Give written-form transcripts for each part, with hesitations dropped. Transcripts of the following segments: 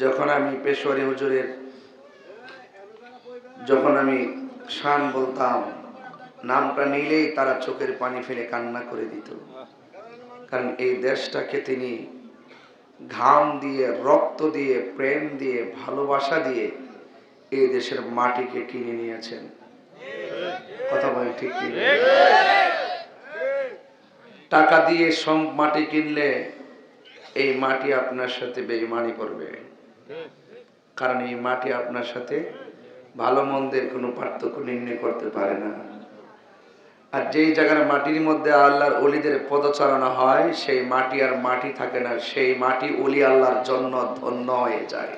যখন আমি পেশোয়ারি হুজুরের যখন আমি শান বলতাম, নামটা নিলেই তারা চোখের পানি ফেলে কান্না করে দিত। কারণ এই দেশটাকে তিনি ঘাম দিয়ে, রক্ত দিয়ে, প্রেম দিয়ে, ভালোবাসা দিয়ে এই দেশের মাটিকে কিনে নিয়েছেন। কথা বলেন ঠিক কি? টাকা দিয়ে সব মাটি কিনলে এই মাটি আপনার সাথে বেঈমানি করবে। কারণ এই মাটি আপনার সাথে ভালো মন্দের কোনো পার্থক্য নির্ণয় করতে পারে না। আর যেই জায়গার মাটির মধ্যে আল্লাহর ওলিদের পদচারণা হয়, সেই মাটি আর মাটি থাকে না, সেই মাটি ওলি আল্লাহর জন্য ধন্য হয়ে যায়।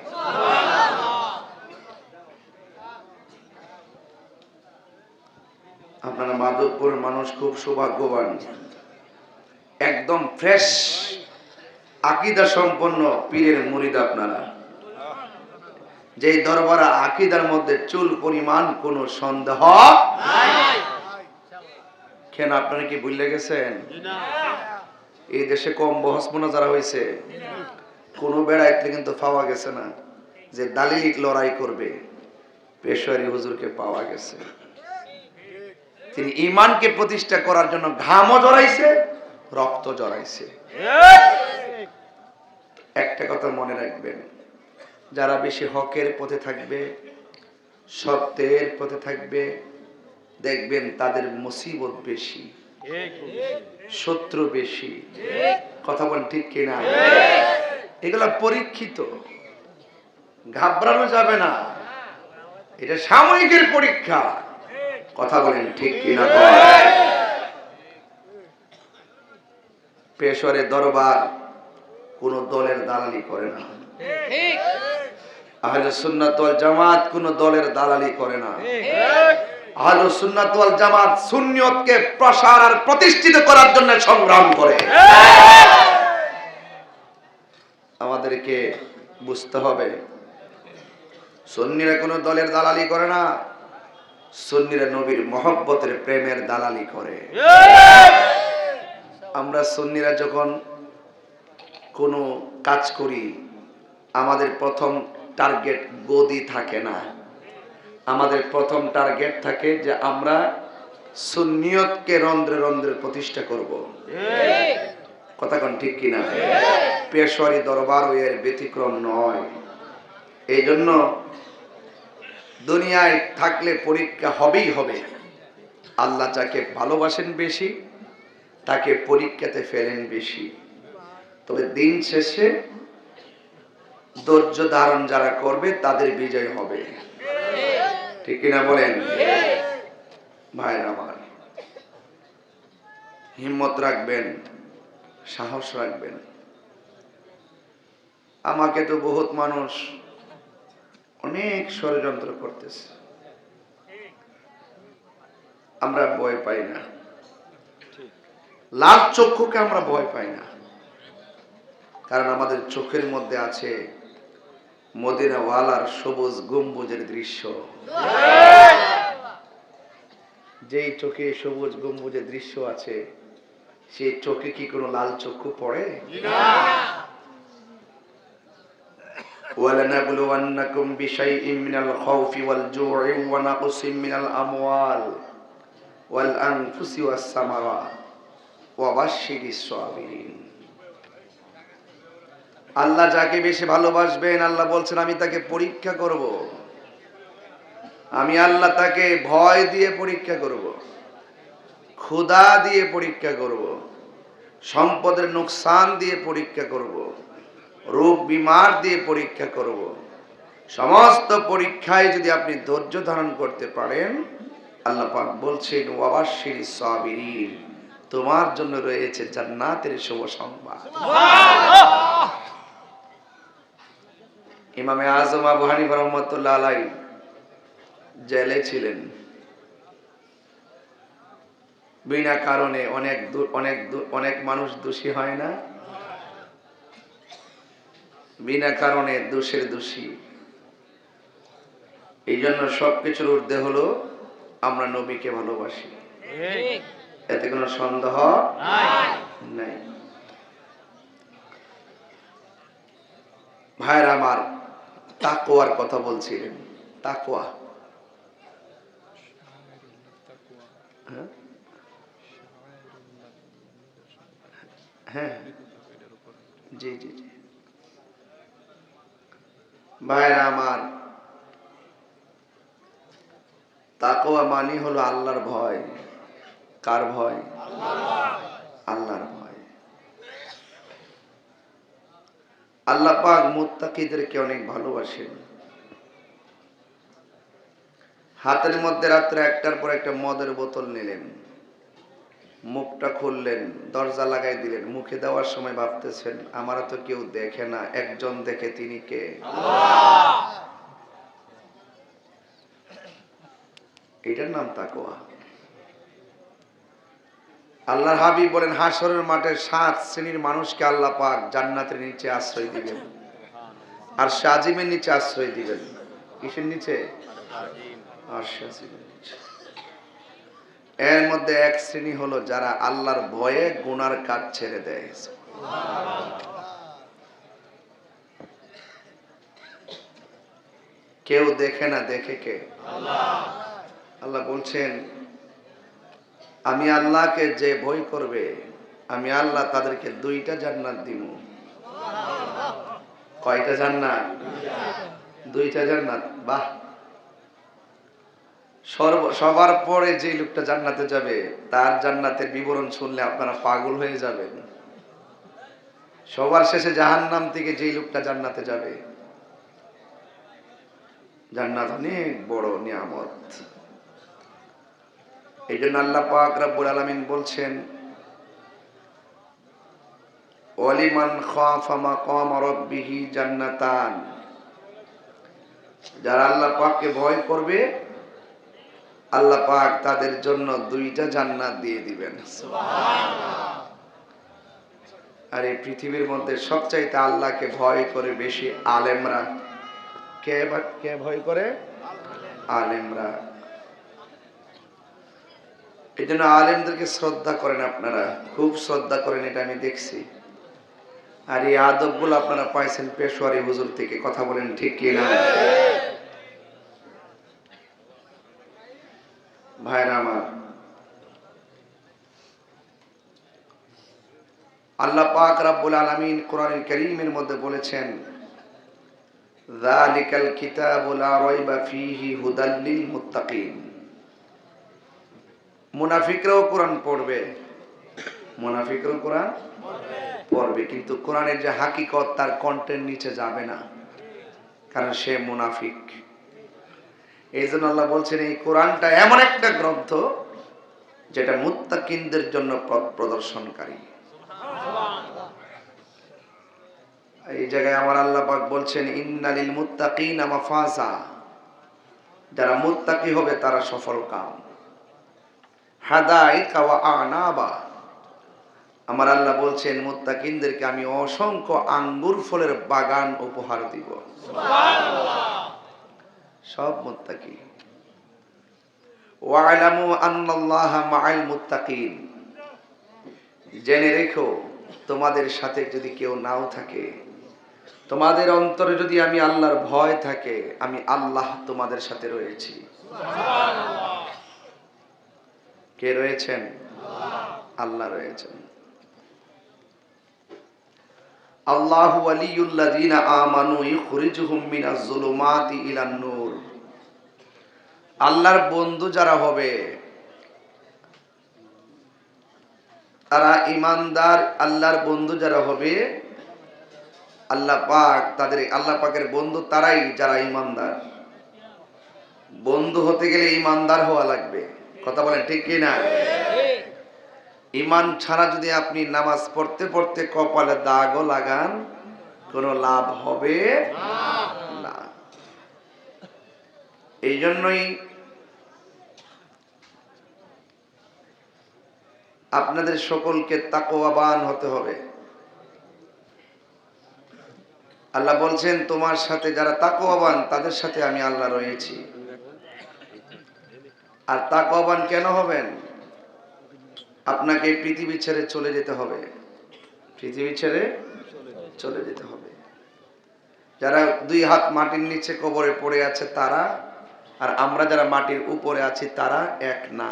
আপনারা মাধবপুর মানুষ খুব সৌভাগ্যবান, একদম ফ্রেশ আকীদা সম্পন্ন পীরের মুরিদ আপনারা। যেই দরবারে আকীদার মধ্যে চুল পরিমাণ কোনো সন্দেহ নাই। কেন আপনারা কি ভুলে গেছেন? এই দেশে কম বহস মোনাজারা হয়েছে, কোনো বেড়াইতে কিন্তু পাওয়া গেছে না যে দালিলিক লড়াই করবে। পেশোয়ারি হুজুরকে পাওয়া গেছে। তিনি ঈমানকে প্রতিষ্ঠা করার জন্য ঘামও জড়াইছে, রক্ত জড়াইছে। একটা কথা মনে রাখবেন, যারা বেশি হকের পথে থাকবে, সত্যের পথে থাকবে, দেখবেন তাদের মুসিবত বেশি, শত্রু বেশি। কথা বলেন ঠিক কিনা? এগুলা পরীক্ষিত, ঘাবড়ানো যাবে না, এটা সাময়িকের পরীক্ষা। কথা বলেন ঠিক কিনা? পেশোয়ারের দরবার কোন দলের দালালি করে না। আহলে সুন্নাত ওয়াল জামাত কোন দলের দালালি করে না। আহলে সুন্নাত ওয়াল জামাত সুন্নিয়তকে প্রসার আর প্রতিষ্ঠিত করার জন্য সংগ্রাম করে। আমাদেরকে বুঝতে হবে, সুন্নিরা কোন দলের দালালি করে না, সুন্নিরা নবীর মহব্বতের প্রেমের দালালি করে। আমরা সুন্নিরা যখন কোনো কাজ করি, আমাদের প্রথম টার্গেট গদি থাকে না, আমাদের প্রথম টার্গেট থাকে যে আমরা সুন্নিয়তকে রন্ধ্রে রন্ধ্রে প্রতিষ্ঠা করব। কথা কোন ঠিক কিনা? পেশোয়ারি দরবার এর ব্যতিক্রম নয়। এই জন্য দুনিয়ায় থাকলে পরীক্ষা হবেই হবে। আল্লাহ যাকে ভালোবাসেন বেশি, তাকে পরীক্ষাতে ফেলেন বেশি। তবে দিন শেষে ধৈর্য ধারণ যারা করবে তাদের বিজয় হবে। ঠিক কিনা বলেন? ভাইরা আমার, হিম্মত রাখবেন, সাহস রাখবেন। আমাকে তো বহুত মানুষ অনেক ষড়যন্ত্র করতেছে, আমরা ভয় পাই না। লাল চক্ষুকে আমরা ভয় পাই না, কারণ আমাদের চোখের মধ্যে আছে মদিনা ওয়ালার সবুজ গম্বুজের দৃশ্য। যেই চোখে সবুজ গম্বুজের দৃশ্য আছে, সেই চোখে কি কোনো লাল চক্ষু পড়ে? ওয়ালানাবলুওয়ান্নাকুম বিশাইইম মিনাল খাউফি ওয়াল জু'i ওয়া নাকসিম মিনাল আমওয়াল ওয়াল আনফুসি ওয়াস সামারাত ওয়া বাশশিরিস সাবিরিন। আল্লাহ যাকে বেশি ভালোবাসবেন, আল্লাহ বলছেন আমি তাকে পরীক্ষা করব। আমি আল্লাহ তাকে ভয় দিয়ে পরীক্ষা করব, ক্ষুধা দিয়ে পরীক্ষা করব, সম্পদের নুকসান দিয়ে পরীক্ষা করব, রোগ বিমার দিয়ে পরীক্ষা করব। সমস্ত পরীক্ষায় যদি আপনি ধৈর্য ধারণ করতে পারেন, আল্লাহ পাক বলছেন ওয়া বাশশিরিস সাবিরিন, তোমার জন্য রয়েছে জান্নাতের শুভ সংবাদ। ইমামে আজম আবু হানিফা রাহমাতুল্লাহ আলাইহি জেলে ছিলেন, বিনা কারণে অনেক মানুষ দোষী হয় না? বিনা কারণে দোষের দোষী। এই জন্য সবকিছুর ঊর্ধ্বে হলো আমরা নবীকে ভালোবাসি, এতে কোনো সন্দেহ নাই। ভাইরা আমার, তাকওয়ার কথা বলছিলেন। তাকওয়া, হ্যাঁ হ্যাঁ, জি জি জি। ভাইরা আমার, তাকওয়া মানে হলো আল্লাহর ভয়। কার ভয়? আল্লাহর ভয়। আল্লাহ পাক মুত্তাকিদেরকে অনেক ভালোবাসেন। হাতের মধ্যে রাত্রে একটার পর একটা মদের বোতল নিলেন, মুখটা খুললেন, দরজা লাগাই দিলেন, মুখে দেওয়ার সময় ভাবতেছেন আমারও তো কেউ দেখে না, একজন দেখে, তিনি কে? আল্লাহ। এটার নাম তাকওয়া। আল্লাহর হাবিব বলেন হাশরের মাঠে 7 শ্রেণীর মানুষকে আল্লাহ পাক জান্নাতের নিচে আশ্রয় দিবেন, আর আজিমের নিচে আশ্রয় দিবেন। কিসের নিচে? আরশ আজিমের নিচে। এর মধ্যে এক শ্রেণী হলো যারা আল্লাহর ভয়ে গুনার কাজ ছেড়ে দেয়। কেউ দেখে না, দেখে কে? আল্লাহ। আল্লাহ বলছেন আমি আল্লাহকে যে ভয় করবে, আমি আল্লাহ তাদেরকে 2টা জান্নাত দিব। কয়টা জান্নাত? 2টা জান্নাত। বাহ! সবার পরে যে লোকটা জান্নাতে যাবে তার জান্নাতের বিবরণ শুনলে আপনারা পাগল হয়ে যাবেন। সবার শেষে জাহান্নাম থেকে যে লোকটা জান্নাতে যাবে, জান্নাত অনেক বড় নিয়ামত। এই জন্য আল্লাহ পাক রব্বুল আলামিন বলছেন ওয়ালিমান খাফা মাকাম রাব্বিহি জান্নাতান, যারা আল্লাহ পাককে ভয় করবে আল্লাহ পাক তাদের জন্য 2টা জান্নাত দিয়ে দিবেন। সুবহানাল্লাহ। আর এই পৃথিবীর মধ্যে সবচাইতে আল্লাহকে ভয় করে বেশি আলেমরা। কে ভয় করে? আলেমরা। এই জন্য আলেমদেরকে শ্রদ্ধা করেন, আপনারা খুব শ্রদ্ধা করেন, এটা আমি দেখছি। আর এই আদবগুলো আপনারা পাইছেন পেশোয়ারি হুজুর থেকে। কথা বলেন ঠিক কি না? ভাইরা আমার, আল্লাহ পাক রব্বুল আলামিন কোরআনুল কারীমের মধ্যে বলেছেন যালিকাল কিতাবু লা রাইবা ফীহি হুদাল লিল মুত্তাকিন। মুনাফিকরাও কোরআন পড়বে, মুনাফিকরাও কোরআন পড়বে, কিন্তু কোরআনের যে হাকিকত তার কন্টেন্ট নিচে যাবে না, কারণ সে মুনাফিক। এই জন্য আল্লাহ বলছেন এই কোরআনটা এমন একটা গ্রন্থ যেটা মুত্তাকিনদের জন্য পথ প্রদর্শনকারী। এই জায়গায় আমার আল্লাহ পাক বলছেন ইন্নালিল মুত্তাকিনা মাফাজা, যারা মুত্তাকি হবে তারা সফল কাম। হাদাইকা ওয়া আনাবা, আমার আল্লাহ বলছেন মুত্তাকিনদেরকে আমি অসংখ্য আঙ্গুর ফলের বাগান উপহার দিব। সুবহানাল্লাহ। সব মুত্তাকি। ওয়া'লামু আন্নাল্লাহা মা'আল মুত্তাকিন, জেনে রেখো তোমাদের সাথে যদি কেউ নাও থাকে, তোমাদের অন্তরে যদি আমি আল্লাহর ভয় থাকে, আমি আল্লাহ তোমাদের সাথে রয়েছি। সুবহানাল্লাহ। কে রয়েছেন? আল্লাহ রয়েছেন। আল্লাহু ওয়ালিয়ুল্লাযীনা আমানু ইখরিজুহুম মিনাজ যুলুমাতি ইলান নূর। আল্লাহর বন্ধু যারা হবে তারা ঈমানদার। আল্লাহর বন্ধু যারা হবে, আল্লাহ পাক তাদের, আল্লাহ পাকের বন্ধু তারাই যারা ঈমানদার। বন্ধু হতে গেলে ঈমানদার হওয়া লাগবে। কথা বলেন ঠিক কি না? ঈমান ছাড়া যদি আপনি নামাজ পড়তে পড়তে কপালে দাগও লাগান, কোনো লাভ হবে না। এই জন্যই আপনাদের সকলকে তাকওয়াবান হতে হবে। আল্লাহ বলছেন তোমার সাথে যারা তাকওয়াবান তাদের সাথে আমি আল্লাহ রয়েছি। আর তাকওয়াবান কেন হবেন? আপনাকে পৃথিবী ছেড়ে চলে যেতে হবে, পৃথিবী ছেড়ে চলে যেতে হবে। যারা 2 হাত মাটির নিচে কবরে পড়ে আছে তারা আর আমরা যারা মাটির উপরে আছি তারা এক না।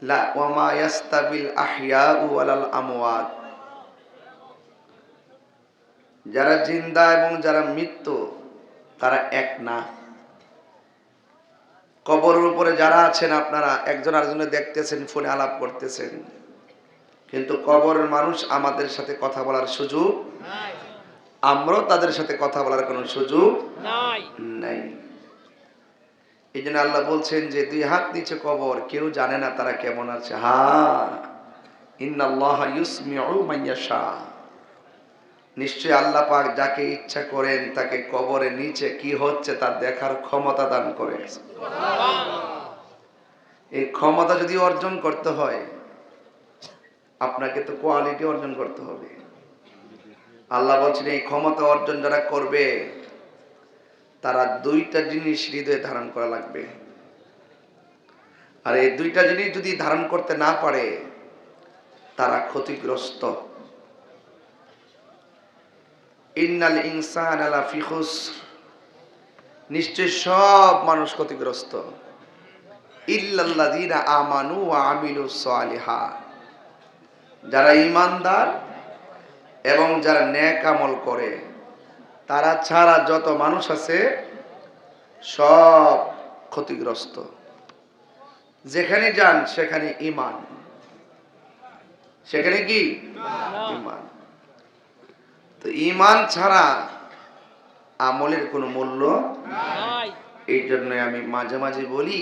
লা ওয়া মা ইয়াস্তাবিল আহইয়াউ ওয়ালাল আমওয়াত, যারা জিন্দা এবং যারা মৃত্যু তারা এক না। কবরের উপরে যারা আছেন আপনারা একজন আরেকজনের দেখতেছেন, ফোনে আলাপ করতেছেন, কিন্তু কবরের মানুষ আমাদের সাথে কথা বলার সুযোগ নাই, আমরাও তাদের সাথে কথা বলার কোনো সুযোগ নাই। এই জন্য আল্লাহ বলছেন যে 2 হাত নিচে কবর, কেউ জানে না তারা কেমন আছে। হ্যাঁ, ইন্নাল্লাহা ইউসমিউ মান ইয়াশা, নিশ্চয় আল্লাহ পাক যাকে ইচ্ছা করেন তাকে কবরের নিচে কি হচ্ছে তা দেখার ক্ষমতা দান করেন। এই ক্ষমতা যদি অর্জন করতে হয় আপনাকে তো কোয়ালিটি অর্জন করতে হবে। আল্লাহ বলছেন এই ক্ষমতা অর্জন যারা করবে তারা 2টা জিনিস হৃদয়ে ধারণ করা লাগবে। আর এই 2টা জিনিস যদি ধারণ করতে না পারে তারা ক্ষতিগ্রস্ত। ইন্নাল ইনসানা লাফি খুসর, নিশ্চয় সব মানুষ ক্ষতিগ্রস্ত। ইল্লাল্লাযীনা আমানু ওয়া আমিলুস সালিহাত, যারা ঈমানদার এবং যারা নেক আমল করে তারা ছাড়া যত মানুষ আছে সব ক্ষতিগ্রস্ত। যেখানে যান সেখানে ঈমান, সেখানে কি ঈমান। তো ঈমান ছাড়া আমলের কোনো মূল্য নাই। এই জন্য আমি মাঝে মাঝে বলি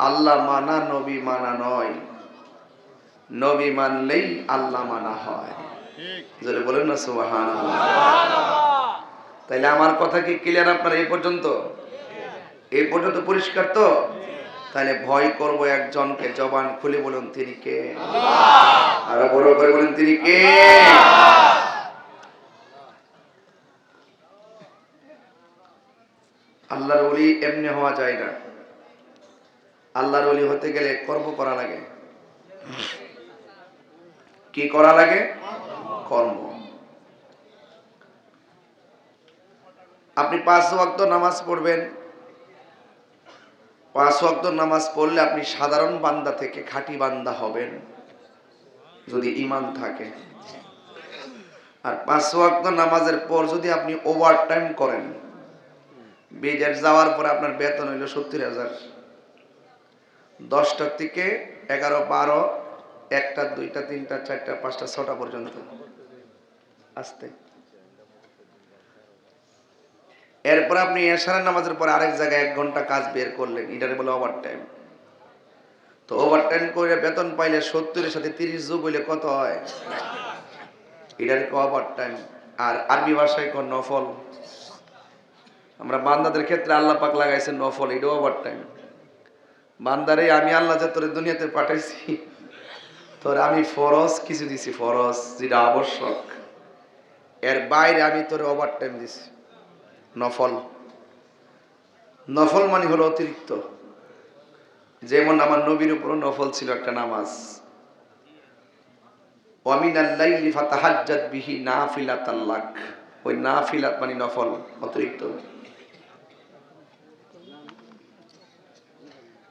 আল্লাহ মানা নবী মানা নয়, নবী মানলেই আল্লাহ মানা হয়। জোরে বলেন না সুবহানাল্লাহ। তাইলে আমার কথা কি ক্লিয়ার আপনার এই পর্যন্ত? এই পর্যন্ত পরিষ্কার তো? তাহলে ভয় করব একজনকে, জবান খুলে বলুন তিনি কে? আল্লাহ। আর বড় করে বলুন তিনি কে? আল্লাহ। আল্লাহর ওলি এমনি হওয়া যায় না। আল্লাহর ওলি হতে গেলে কর্ম করা লাগে। কি করা লাগে? কর্ম। আপনি 5 ওয়াক্ত নামাজ পড়বেন, 5 ওয়াক্ত নামাজ পড়লে আপনি সাধারণ বান্দা থেকে খাঁটি বান্দা হবেন যদি ঈমান থাকে। আর 5 ওয়াক্ত নামাজের পর যদি আপনি ওভারটাইম করেন, বিদেশ যাওয়ার পর আপনার বেতন হইল 70,000, 10টা থেকে 11, 12, 1টা, 2টা, 3টা, 4টা, 5টা, 6টা পর্যন্ত আসতে। এরপর আপনি এশারের নামাজের পর আরেক জায়গায় 1 ঘন্টা কাজ বের করলেন, এটারে বলে ওভারটাইম। তো ওভারটাইম করে বেতন পাইলে 70-এর সাথে 30 যোগ হইলে কত হয়? এটারে ওভারটাইম। আর আরবি ভাষায় কোন নফল। আমরা বান্দাদের ক্ষেত্রে আল্লাহ পাক লাগাইছেন নফল, এটা ওভারটাইম। বান্দারে আমি আল্লাহ যে তোরে দুনিয়াতে পাঠাইছি, তোর আমি ফরজ কিছু দিছি, ফরজ যেটা আবশ্যক, এর বাইরে আমি তোরে ওভারটাইম দিছি নফল। নফল মানে হলো অতিরিক্ত। যেমন আমার নবীর উপর নফল ছিল একটা নামাজ, ওয়া মিনাল লাইলি ফাতাহাজ্জাত বিহি নাফিলাতাল লাক। ওই নাফিলাত মানে নফল, অতিরিক্ত।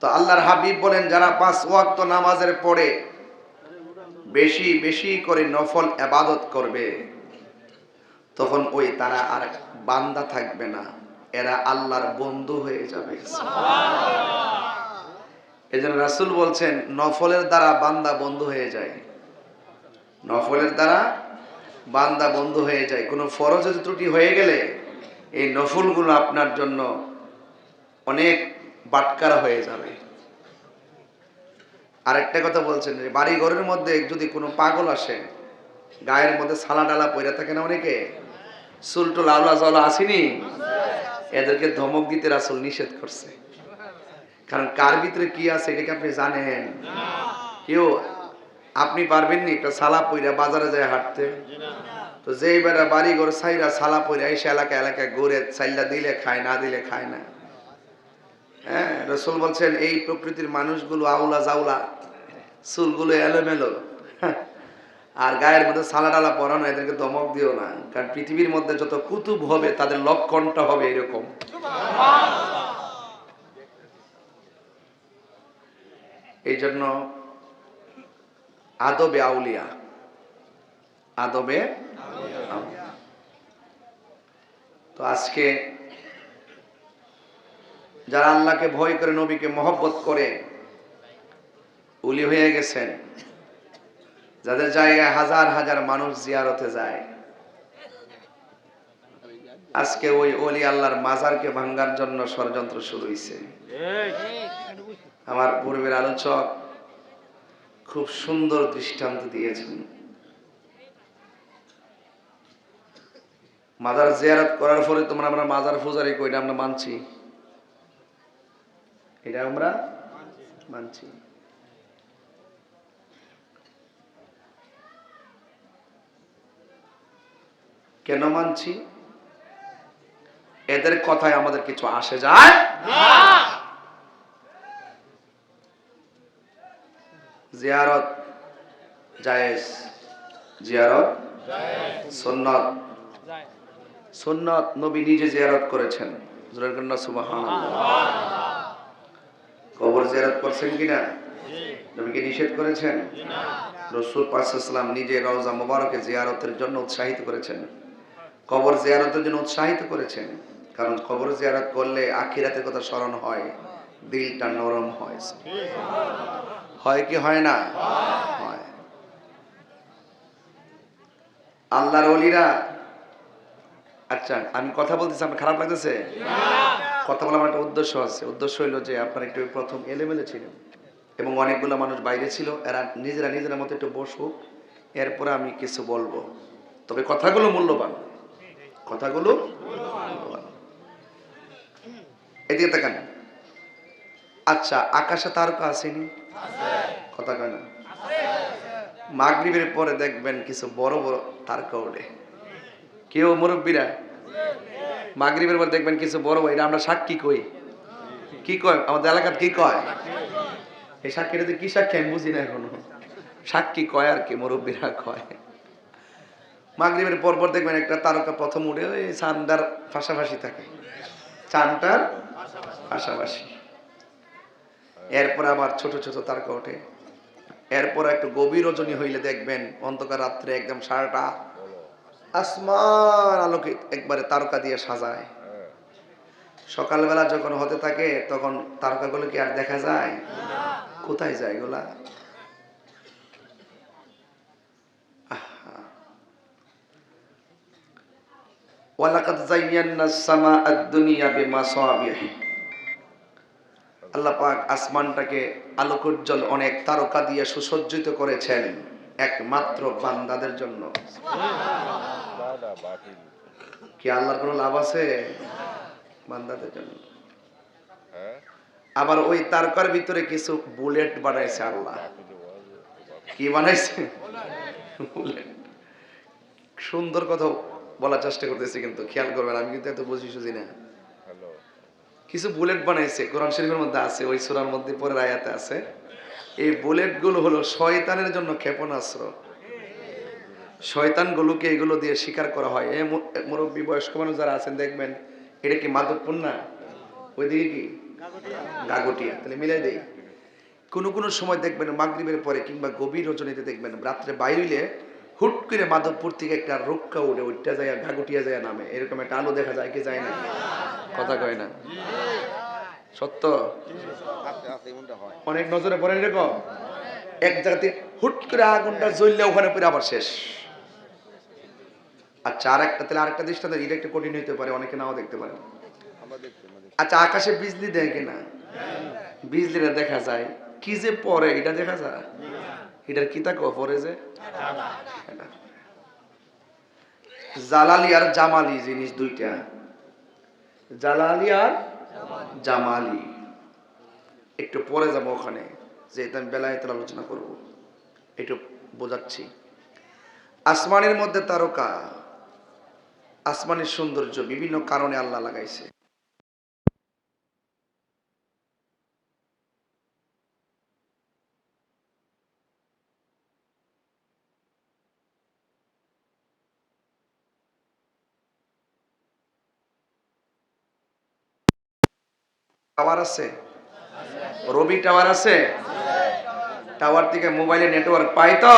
তো আল্লাহর হাবিব বলেন যারা 5 ওয়াক্ত নামাজের পরে বেশি বেশি করে নফল ইবাদত করবে তখন ওই তারা আর বান্দা থাকবে না, এরা আল্লাহর বন্ধু হয়ে যাবে। সুবহানাল্লাহ। এজন্য রাসূল বলছেন নফলের দ্বারা বান্দা বন্ধু হয়ে যায়, নফলের দ্বারা বান্দা বন্ধু হয়ে যায়। কোনো ফরজের ত্রুটি হয়ে গেলে এই নফলগুলো আপনার জন্য অনেক বাটকারা হয়ে যাবে। আরেকটা কথা বলছেন যে বাড়ি ঘরের মধ্যে যদি কোনো পাগল আসে, গায়ের মধ্যে ছালা ডালা পইরা থাকে না অনেকে, চুলটুল আওলা জলা আসেনি, এদেরকে ধমক দিতে রাসূল নিষেধ করছে। কারণ কার ভিতরে কি আছে এটা কি আপনি জানেন? কেউ আপনি পারবেন নি একটা ছালা পইরা বাজারে যায় হাঁটতে? তো যেই বেটা বাড়ি ঘর ছাইরা ছালা পইরা এসে এলাকা এলাকায় ঘুরে, চাইলা দিলে খায়, না দিলে খায় না। হ্যাঁ, রাসূল বলছেন এই প্রকৃতির মানুষগুলো আউলা জাউলা, চুলগুলো এলোমেলো, আর গায়ের মধ্যে সালাডালা পরানো, এদেরকে ধমক দিও না, কারণ পৃথিবীর মধ্যে যত কুতুব হবে তাদের লক্ষণটা হবে এরকম। এই জন্য আদবে আউলিয়া, আদবে আউলিয়া। তো আজকে যারা আল্লাহকে ভয় করে, নবীকে মহব্বত করে উলি হয়ে গেছেন, যাদের জায়গায় হাজার হাজার মানুষ জিয়ারতে যায়, আজকে ওই ওলি আল্লাহর মাজারকে ভাঙ্গার জন্য ষড়যন্ত্র শুরু হয়েছে। আমার পূর্বের আলোচক খুব সুন্দর দৃষ্টান্ত দিয়েছেন। মাজার জিয়ারত করার পরে তোমরা আমরা মাজার পূজারি কইটা আমরা মানছি, এটা আমরা মানছি। কেন মানছি? এদের কথায় আমাদের কিছু আসে যায় না। জিয়ারত জায়েজ, জিয়ারত সুন্নাত, সুন্নাত নবী নিজে জিয়ারত করেছেন। সুবহানাল্লাহ। কবর জিয়ারত করছেন কিনা? নবীকে নিষেধ করেছেন? রাসূল পাক সাল্লাল্লাহু আলাইহি ওয়াসাল্লাম নিজে রওজা মুবারকে জিয়ারতের জন্য উৎসাহিত করেছেন, কবর জিয়ারতের জন্য উৎসাহিত করেছেন। কারণ কবর জিয়ারত করলে আখিরাতের কথা স্মরণ হয়, দিলটা নরম হয়। হয় কি হয় না? হয়। আল্লাহর ওলিরা, আচ্ছা আমি কথা বলতেছি, আপনার খারাপ লাগতেছে? কথা বলার একটা উদ্দেশ্য আছে। উদ্দেশ্য হইল যে আপনার একটু প্রথম এলেমেলে ছিলেন এবং অনেকগুলো মানুষ বাইরে ছিল, এরা নিজেরা মতো একটু বসুক, এরপরে আমি কিছু বলবো। তবে কথাগুলো মূল্যবান, কথাগুলো মূল্যবান। এদিকে তাকান। আচ্ছা, আকাশে তারকা আসেনি? কথা কয় না? মাগরিবের পরে দেখবেন কিছু বড় বড় তারকা ওঠে। কেউ মুরব্বীরা মাগরিবের পর দেখবেন কিছু বড়, এটা আমরা সাক্ষী কই। কি কয় আমাদের এলাকার? কি কয়? এই সাক্ষীটা কি সাক্ষী আমি বুঝি না এখনো। সাক্ষী কয় আর কি, মুরব্বীরা কয়। মাগরিবের পর পর দেখবেন একটা তারকা প্রথম উঠে ওই চাঁদার পাশাপাশি থাকে, চাঁদটার পাশাপাশি। এরপর আবার ছোট ছোট তারকা ওঠে। এরপর একটু গভীর রজনী হইলে দেখবেন অন্ধকার রাত্রে একদম সারাটা আসমান আলোকে একবারে তারকা দিয়ে সাজায়। সকালবেলা যখন হতে থাকে তখন তারকাগুলো কি আর দেখা যায়? কোথায় যায় এগুলা? ওয়ালাকাদ যায়্যানাস সামাআদ দুনিয়া বিমাসাবিহ। আল্লাহ পাক আসমানটাকে আলোকোজ্জ্বল অনেক তারকা দিয়ে সুসজ্জিত করেছেন একমাত্র বান্দাদের জন্য। কি আল্লাহর কোনো লাভ আছে? বান্দাদের জন্য। আবার ওই তারকার ভিতরে কিছু বুলেট বানাইছে আল্লাহ। কি বানাইছে? বুলেট। সুন্দর কথা বলার চেষ্টা করতেছি, কিন্তু খেয়াল করবেন আমি কিন্তু এত বুঝি সুঝি না। কিছু বুলেট বানাইছে, কোরআন শরীফের মধ্যে আছে, ওই সূরার মধ্যে পরের আয়াতে আছে। এই বুলেট গুলো হলো শয়তানের জন্য ক্ষেপণাস্ত্র। শয়তানগুলোকে এগুলো দিয়ে শিকার করা হয়। এই মুরব্বী বয়স্ক মানুষ যারা আছেন দেখবেন, এটা কি মাদকপুর না? ওইদিকে কি গাগটিয়া? তাহলে মিলাই দেই। কোন কোন সময় দেখবেন মাগরিবের পরে কিংবা গভীর রজনীতে দেখবেন রাত্রে বাইরে হুট করে মাধবপুর থেকে একটা রক্ষা উঠে ওইটা যায় গাগুটিয়া যায় নামে, এরকম একটা আলো দেখা যায় কি যায় না? কথা কয় না? সত্য। অনেক নজরে পড়েন এরকম এক জায়গাতে হুট করে আগুনটা জ্বললে ওখানে পরে আবার শেষ। আচ্ছা আরেকটা, তাহলে আরেকটা দৃষ্টান্ত, এটা একটু কঠিন হইতে পারে, অনেকে নাও দেখতে পারে। আচ্ছা আকাশে বিজলি দেয় কিনা? বিজলিটা দেখা যায়, কি যে পরে এটা দেখা যায়? এটার কি তা পরে যে জালালি আর জামালি জিনিস দুইটা। জালালি আর জামালি একটু পরে যাব ওখানে, যে আমি বেলায়েত আলোচনা করব, একটু বোঝাচ্ছি। আসমানের মধ্যে তারকা, আসমানের সৌন্দর্য বিভিন্ন কারণে আল্লাহ লাগাইছে। টাওয়ার আছে? রবি টাওয়ার আছে? টাওয়ার থেকে মোবাইলে নেটওয়ার্ক পাই তো?